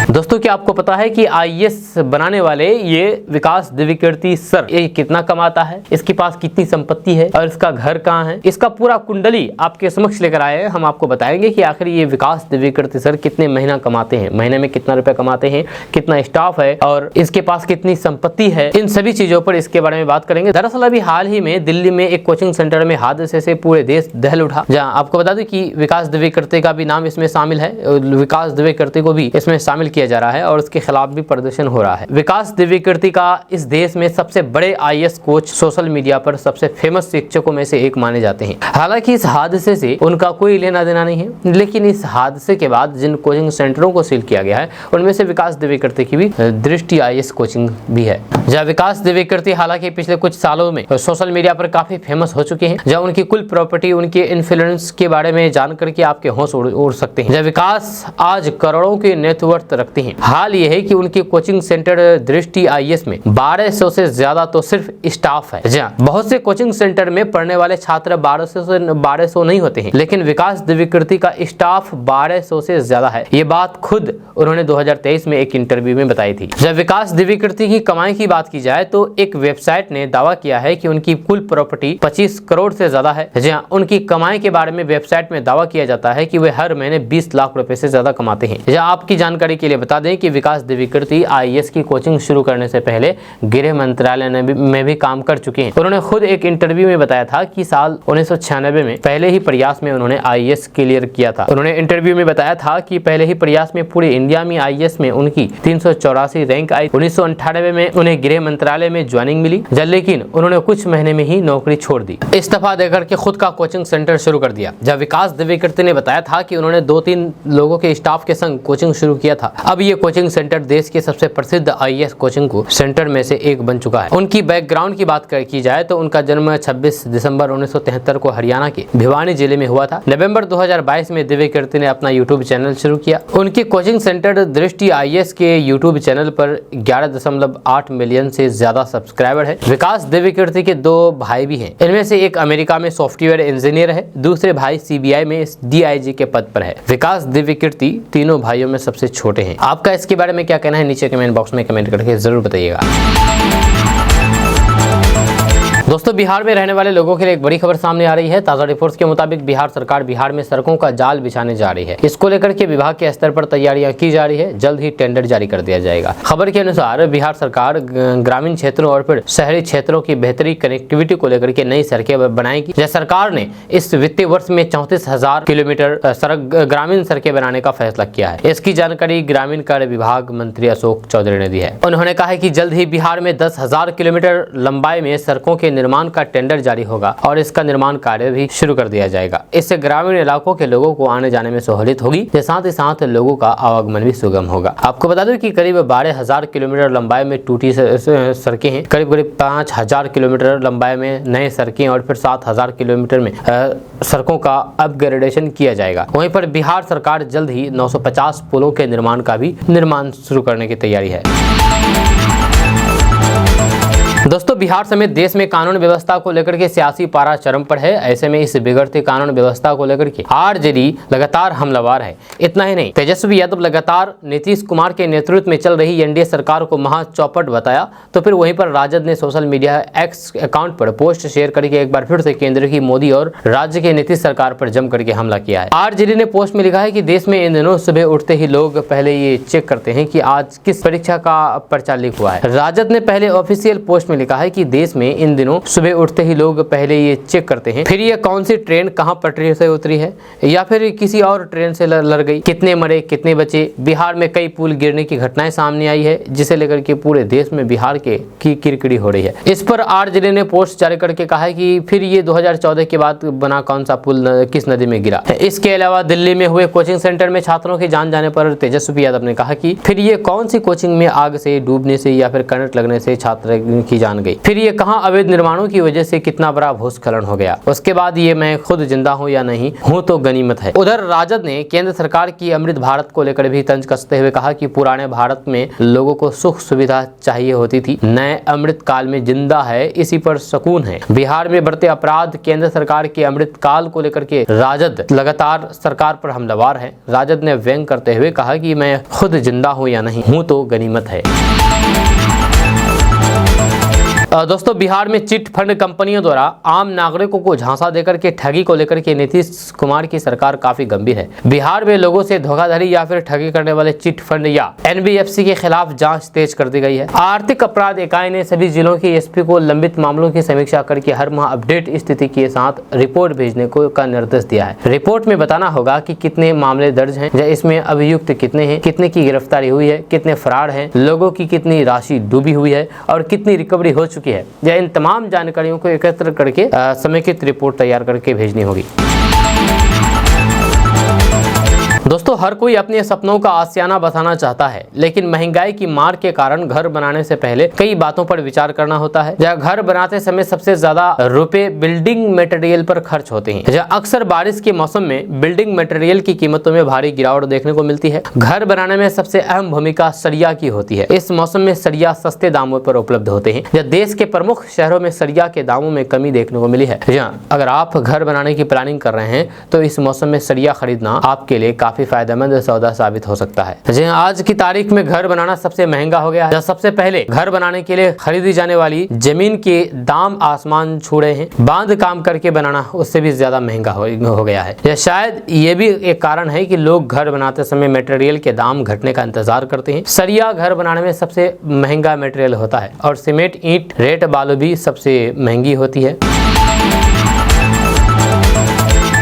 Speaker 1: दोस्तों, क्या आपको पता है कि आईएएस बनाने वाले ये विकास दिव्यकीर्ति सर ये कितना कमाता है, इसके पास कितनी संपत्ति है और इसका घर कहाँ है, इसका पूरा कुंडली आपके समक्ष लेकर आए हैं। हम आपको बताएंगे कि आखिर ये विकास दिव्यकीर्ति सर कितने महीना कमाते हैं, महीने में कितना रुपया कमाते हैं, कितना स्टाफ है और इसके पास कितनी संपत्ति है। इन सभी चीजों पर इसके बारे में बात करेंगे। दरअसल अभी हाल ही में दिल्ली में एक कोचिंग सेंटर में हादसे से पूरे देश दहल उठा। जहाँ आपको बता दें कि विकास दिव्यकीर्ति का भी नाम इसमें शामिल है, विकास दिव्यकीर्ति को भी इसमें शामिल किया जा रहा है और उसके खिलाफ भी प्रदर्शन हो रहा है। विकास दिव्यकीर्ति का इस देश में सबसे बड़े आईएएस कोच, सोशल मीडिया पर सबसे फेमस शिक्षकों में से एक माने जाते हैं। हालांकि इस हादसे से उनका कोई लेना देना नहीं है, लेकिन इस हादसे के बाद जिन कोचिंग सेंटरों को सील किया गया है उनमें से विकास दिव्यकीर्ति की भी दृष्टि आईएएस कोचिंग भी है। जहाँ विकास दिव्यकीर्ति हालांकि पिछले कुछ सालों में सोशल मीडिया पर काफी फेमस हो चुके हैं, जहाँ उनकी कुल प्रॉपर्टी, उनके इन्फ्लुएंस के बारे में जान करके आपके होश उड़ सकते हैं। जहाँ विकास आज करोड़ों के नेटवर्थ रखते हैं। हाल ये है कि उनके कोचिंग सेंटर दृष्टि आईएएस में 1200 से ज्यादा तो सिर्फ स्टाफ है। जहाँ बहुत से कोचिंग सेंटर में पढ़ने वाले छात्र 1200 नहीं होते हैं, लेकिन विकास दिव्यकीर्ति का स्टाफ 1200 से ज्यादा है। ये बात खुद उन्होंने 2023 में एक इंटरव्यू में बताई थी। जब विकास दिव्यकीर्ति की कमाई की बात की जाए तो एक वेबसाइट ने दावा किया है कि उनकी कुल प्रॉपर्टी 25 करोड़ से ज्यादा है। जहाँ उनकी कमाई के बारे में वेबसाइट में दावा किया जाता है कि वे हर महीने 20 लाख रुपए से ज्यादा कमाते हैं। जहाँ आपकी जानकारी के लिए बता दें कि विकास दिव्यकीर्ति IAS की कोचिंग शुरू करने से पहले गृह मंत्रालय में भी काम कर चुके हैं। उन्होंने खुद एक इंटरव्यू में बताया था कि साल 1996 में पहले ही प्रयास में उन्होंने IAS क्लियर किया था। उन्होंने इंटरव्यू में बताया था कि पहले ही प्रयास में पूरे इंडिया में IAS में उनकी 384 रैंक आई। 1998 में उन्हें गृह मंत्रालय में ज्वाइनिंग मिली, लेकिन उन्होंने कुछ महीने में ही नौकरी छोड़ दी, इस्तीफा देकर के खुद का कोचिंग सेंटर शुरू कर दिया। जब विकास दिव्यकीर्ति ने बताया था कि उन्होंने 2-3 लोगों के स्टाफ के संग कोचिंग शुरू किया था। अब ये कोचिंग सेंटर देश के सबसे प्रसिद्ध IAS कोचिंग सेंटर में से एक बन चुका है। उनकी बैकग्राउंड की बात की जाए तो उनका जन्म 26 दिसंबर 1973 को हरियाणा के भिवानी जिले में हुआ था। नवंबर 2022 में दिव्यकीर्ति ने अपना यूट्यूब चैनल शुरू किया। उनकी कोचिंग सेंटर दृष्टि IAS के यूट्यूब चैनल पर 11.8 मिलियन से ज्यादा सब्सक्राइबर है। विकास दिव्यकीर्ति के 2 भाई भी हैं। इनमें से एक अमेरिका में सॉफ्टवेयर इंजीनियर है, दूसरे भाई CBI में DIG के पद पर है। विकास दिव्यकीर्ति तीनों भाइयों में सबसे छोटे हैं। आपका इसके बारे में क्या कहना है, नीचे कमेंट बॉक्स में कमेंट करके जरूर बताइएगा। दोस्तों, बिहार में रहने वाले लोगों के लिए एक बड़ी खबर सामने आ रही है। ताजा रिपोर्ट्स के मुताबिक बिहार सरकार बिहार में सड़कों का जाल बिछाने जा रही है। इसको लेकर के विभाग के स्तर पर तैयारियां की जा रही है। जल्द ही टेंडर जारी कर दिया जाएगा। खबर के अनुसार बिहार सरकार ग्रामीण क्षेत्रों और फिर शहरी क्षेत्रों की बेहतरी कनेक्टिविटी को लेकर के नई सड़कें बनाएगी। जैसे सरकार ने इस वित्तीय वर्ष में 34,000 किलोमीटर सड़क ग्रामीण सड़कें बनाने का फैसला किया है। इसकी जानकारी ग्रामीण कार्य विभाग मंत्री अशोक चौधरी ने दी है। उन्होंने कहा है कि जल्द ही बिहार में 10,000 किलोमीटर लंबाई में सड़कों के निर्माण का टेंडर जारी होगा और इसका निर्माण कार्य भी शुरू कर दिया जाएगा। इससे ग्रामीण इलाकों के लोगों को आने जाने में सहूलियत होगी, साथ ही साथ लोगों का आवागमन भी सुगम होगा। आपको बता दूं कि करीब 12,000 किलोमीटर लंबाई में टूटी सड़कें हैं, करीब 5,000 किलोमीटर लंबाई में नए सड़कें और फिर 7,000 किलोमीटर में सड़कों का अपग्रेडेशन किया जाएगा। वहीं पर बिहार सरकार जल्द ही 950 पुलों के निर्माण का भी निर्माण शुरू करने की तैयारी है। दोस्तों, बिहार समेत देश में कानून व्यवस्था को लेकर के सियासी पारा चरम पर है। ऐसे में इस बिगड़ती कानून व्यवस्था को लेकर के RJD लगातार हमलावर है। इतना ही नहीं, तेजस्वी यादव लगातार नीतीश कुमार के नेतृत्व में चल रही NDA सरकार को महा चौपट बताया, तो फिर वहीं पर राजद ने सोशल मीडिया X अकाउंट पर पोस्ट शेयर करके एक बार फिर से केंद्र की मोदी और राज्य के नीतीश सरकार पर जम करके हमला किया है। RJD ने पोस्ट में लिखा है कि देश में इन दिनों सुबह उठते ही लोग पहले ये चेक करते हैं कि आज किस परीक्षा का पर्चा लीक हुआ है। राजद ने पहले ऑफिशियल पोस्ट लिखा है कि देश में इन दिनों सुबह उठते ही लोग पहले ये चेक करते हैं फिर ये कौन सी ट्रेन कहां पटरी से उतरी है या फिर किसी और ट्रेन से लड़ गई, कितने मरे कितने बचे। बिहार में कई पुल गिरने की घटनाएं सामने आई है, जिसे लेकर के पूरे देश में बिहार की किरकिरी हो रही है। इस पर RJD ने पोस्ट जारी करके कहा है कि फिर ये 2014 के बाद बना कौन सा पुल किस नदी में गिरा। इसके अलावा दिल्ली में हुए कोचिंग सेंटर में छात्रों की जान जाने पर तेजस्वी यादव ने कहा कि फिर ये कौन सी कोचिंग में आग से डूबने से या फिर करंट लगने से छात्र की जान गई, फिर ये कहां अवैध निर्माणों की वजह से कितना बड़ा भूस्खलन हो गया, उसके बाद ये मैं खुद जिंदा हूं या नहीं हूं तो गनीमत है। उधर राजद ने केंद्र सरकार की अमृत भारत को लेकर भी तंज कसते हुए कहा कि पुराने भारत में लोगों को सुख सुविधा चाहिए होती थी, नए अमृत काल में जिंदा है, इसी पर सुकून है। बिहार में बढ़ते अपराध, केंद्र सरकार के अमृत काल को लेकर के राजद लगातार सरकार पर हमलावर है। राजद ने व्यंग करते हुए कहा कि मैं खुद जिंदा हूं या नहीं हूं तो गनीमत है। दोस्तों, बिहार में चिट फंड कंपनियों द्वारा आम नागरिकों को झांसा देकर के ठगी को लेकर के नीतीश कुमार की सरकार काफी गंभीर है। बिहार में लोगों से धोखाधड़ी या फिर ठगी करने वाले चिट फंड या NBFC के खिलाफ जांच तेज कर दी गई है। आर्थिक अपराध इकाई ने सभी जिलों के SP को लंबित मामलों की समीक्षा करके हर माह अपडेट स्थिति के साथ रिपोर्ट भेजने का निर्देश दिया है। रिपोर्ट में बताना होगा कि कितने मामले दर्ज हैं, इसमें अभियुक्त कितने हैं, कितने की गिरफ्तारी हुई है, कितने फरार हैं, लोगों की कितनी राशि डूबी हुई है और कितनी रिकवरी हो चुकी है। इन तमाम जानकारियों को एकत्र करके समेकित रिपोर्ट तैयार करके भेजनी होगी। दोस्तों, हर कोई अपने सपनों का आशियाना बसाना चाहता है, लेकिन महंगाई की मार के कारण घर बनाने से पहले कई बातों पर विचार करना होता है। जहाँ घर बनाते समय सबसे ज्यादा रुपए बिल्डिंग मटेरियल पर खर्च होते हैं। जहाँ अक्सर बारिश के मौसम में बिल्डिंग मटेरियल की कीमतों में भारी गिरावट देखने को मिलती है। घर बनाने में सबसे अहम भूमिका सरिया की होती है। इस मौसम में सरिया सस्ते दामों पर उपलब्ध होते हैं। जहाँ देश के प्रमुख शहरों में सरिया के दामों में कमी देखने को मिली है। जहाँ अगर आप घर बनाने की प्लानिंग कर रहे हैं तो इस मौसम में सरिया खरीदना आपके लिए काफी फायदेमंद फायदेमंद सौदा साबित हो सकता है। जी आज की तारीख में घर बनाना सबसे महंगा हो गया है। सबसे पहले घर बनाने के लिए खरीदी जाने वाली जमीन के दाम आसमान छू रहे हैं। बांध काम करके बनाना उससे भी ज्यादा महंगा हो गया है। या शायद ये भी एक कारण है कि लोग घर बनाते समय मटेरियल के दाम घटने का इंतजार करते हैं। सरिया घर बनाने में सबसे महंगा मटेरियल होता है और सीमेंट, ईंट, रेत, बालू भी सबसे महंगी होती है।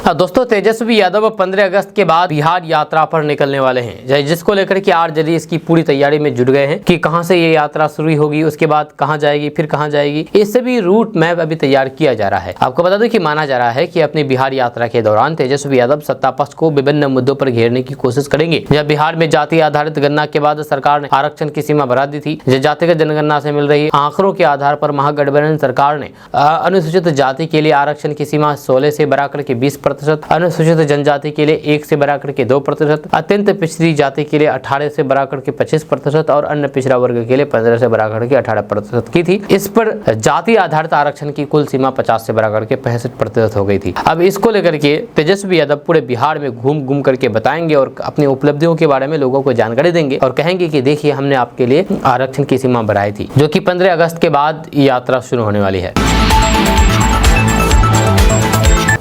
Speaker 1: दोस्तों तेजस्वी यादव 15 अगस्त के बाद बिहार यात्रा पर निकलने वाले हैं, जिसको लेकर के आरजेडी इसकी पूरी तैयारी में जुट गए हैं कि कहां से ये यात्रा शुरू होगी, उसके बाद कहां जाएगी, फिर कहां जाएगी। इससे भी रूट मैप अभी तैयार किया जा रहा है। आपको बता दूं कि माना जा रहा है कि अपनी बिहार यात्रा के दौरान तेजस्वी यादव सत्ता पक्ष को विभिन्न मुद्दों पर घेरने की कोशिश करेंगे। जब बिहार में जाति आधारित गणना के बाद सरकार ने आरक्षण की सीमा बढ़ा दी थी। जातिगत जनगणना से मिल रही आंकड़ों के आधार पर महागठबंधन सरकार ने अनुसूचित जाति के लिए आरक्षण की सीमा 16 से बढ़ाकर के 20%, अनुसूचित जनजाति के लिए 1 से बढ़ाकर के 2%, अत्यंत पिछड़ी जाति के लिए 18 से बढ़ाकर के 25% और अन्य पिछड़ा वर्ग के लिए 15 से बढ़ाकर के 18% की थी। इस पर जाति आधारित आरक्षण की कुल सीमा 50 से बढ़ाकर के 65% हो गई थी। अब इसको लेकर के तेजस्वी यादव पूरे बिहार में घूम करके बताएंगे और अपनी उपलब्धियों के बारे में लोगों को जानकारी देंगे और कहेंगे कि देखिए हमने आपके लिए आरक्षण की सीमा बढ़ाई थी, जो कि 15 अगस्त के बाद यात्रा शुरू होने वाली है।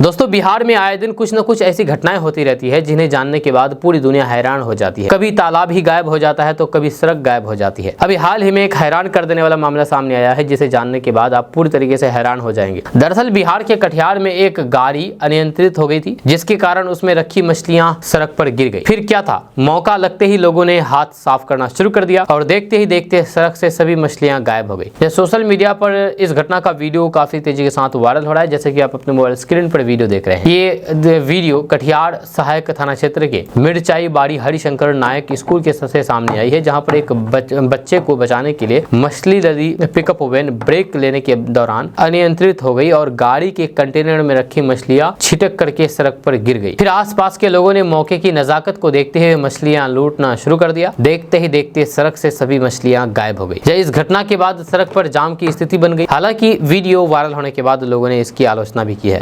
Speaker 1: दोस्तों बिहार में आए दिन कुछ न कुछ ऐसी घटनाएं होती रहती है जिन्हें जानने के बाद पूरी दुनिया हैरान हो जाती है। कभी तालाब ही गायब हो जाता है तो कभी सड़क गायब हो जाती है। अभी हाल ही में एक हैरान कर देने वाला मामला सामने आया है जिसे जानने के बाद आप पूरी तरीके से हैरान हो जाएंगे। दरअसल बिहार के कटिहार में एक गाड़ी अनियंत्रित हो गई थी, जिसके कारण उसमें रखी मछलियां सड़क पर गिर गई। फिर क्या था, मौका लगते ही लोगों ने हाथ साफ करना शुरू कर दिया और देखते ही देखते सड़क से सभी मछलियां गायब हो गई। सोशल मीडिया पर इस घटना का वीडियो काफी तेजी के साथ वायरल हो रहा है, जैसे कि आप अपने मोबाइल स्क्रीन पर वीडियो देख रहे हैं। ये वीडियो कटिहार सहायक थाना क्षेत्र के मिर्चाई बाड़ी हरिशंकर नायक स्कूल के से सामने आई है, जहां पर एक बच्चे को बचाने के लिए मछली लदी पिकअप वैन ब्रेक लेने के दौरान अनियंत्रित हो गई और गाड़ी के कंटेनर में रखी मछलियां छिटक करके सड़क पर गिर गई। फिर आसपास के लोगों ने मौके की नजाकत को देखते हुए मछलियां लूटना शुरू कर दिया। देखते ही देखते सड़क से सभी मछलियां गायब हो गई। इस घटना के बाद सड़क पर जाम की स्थिति बन गई। हालांकि वीडियो वायरल होने के बाद लोगों ने इसकी आलोचना भी की है।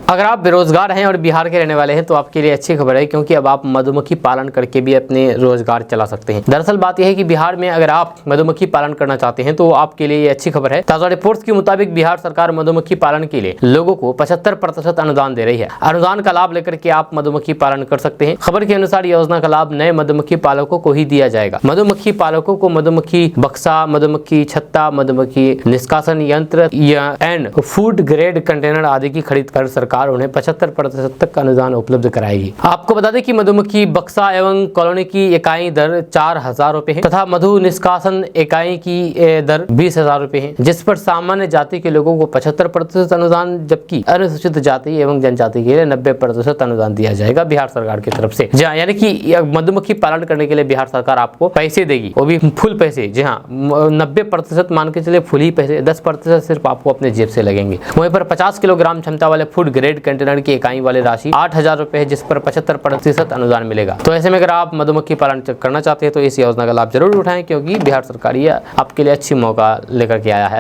Speaker 1: अगर आप बेरोजगार हैं और बिहार के रहने वाले हैं तो आपके लिए अच्छी खबर है, क्योंकि अब आप मधुमक्खी पालन करके भी अपने रोजगार चला सकते हैं। दरअसल बात यह है कि बिहार में अगर आप मधुमक्खी पालन करना चाहते हैं तो आपके लिए ये अच्छी खबर है। ताजा रिपोर्ट्स के मुताबिक बिहार सरकार मधुमक्खी पालन के लिए लोगों को 75% अनुदान दे रही है। अनुदान का लाभ लेकर के आप मधुमक्खी पालन कर सकते हैं। खबर के अनुसार योजना का लाभ नए मधुमक्खी पालकों को ही दिया जाएगा। मधुमक्खी पालकों को मधुमक्खी बक्सा, मधुमक्खी छत्ता, मधुमक्खी निष्कासन यंत्र एंड फूड ग्रेड कंटेनर आदि की खरीद कर सरकार उन्हें 75% तक अनुदान उपलब्ध कराएगी। आपको बता दें कि मधुमक्खी बक्सा एवं कॉलोनी की इकाई दर 4,000 रुपए है तथा मधु निष्कासन इकाई की दर 20,000 रुपए है, जिस पर सामान्य जाति के लोगों को 75% अनुदान, जबकि अनुसूचित जाति एवं जनजाति के लिए 90% अनुदान दिया जाएगा बिहार सरकार की तरफ से। जहाँ यानी कि मधुमक्खी पालन करने के लिए बिहार सरकार आपको पैसे देगी, वो भी फुल पैसे। जी हाँ, 90% मान के चले फुल ही पैसे, 10% सिर्फ आपको अपने जेब से लगेंगे। वहीं पर 50 किलोग्राम क्षमता वाले फूड ग्रेड कंटेनर की इकाई वाली राशि 8,000 रुपए है, जिस पर 75% अनुदान मिलेगा। तो ऐसे में अगर आप मधुमक्खी पालन करना चाहते हैं तो इस योजना का लाभ जरूर उठाएं, क्योंकि बिहार सरकार ये आपके लिए अच्छा मौका लेकर के आया है।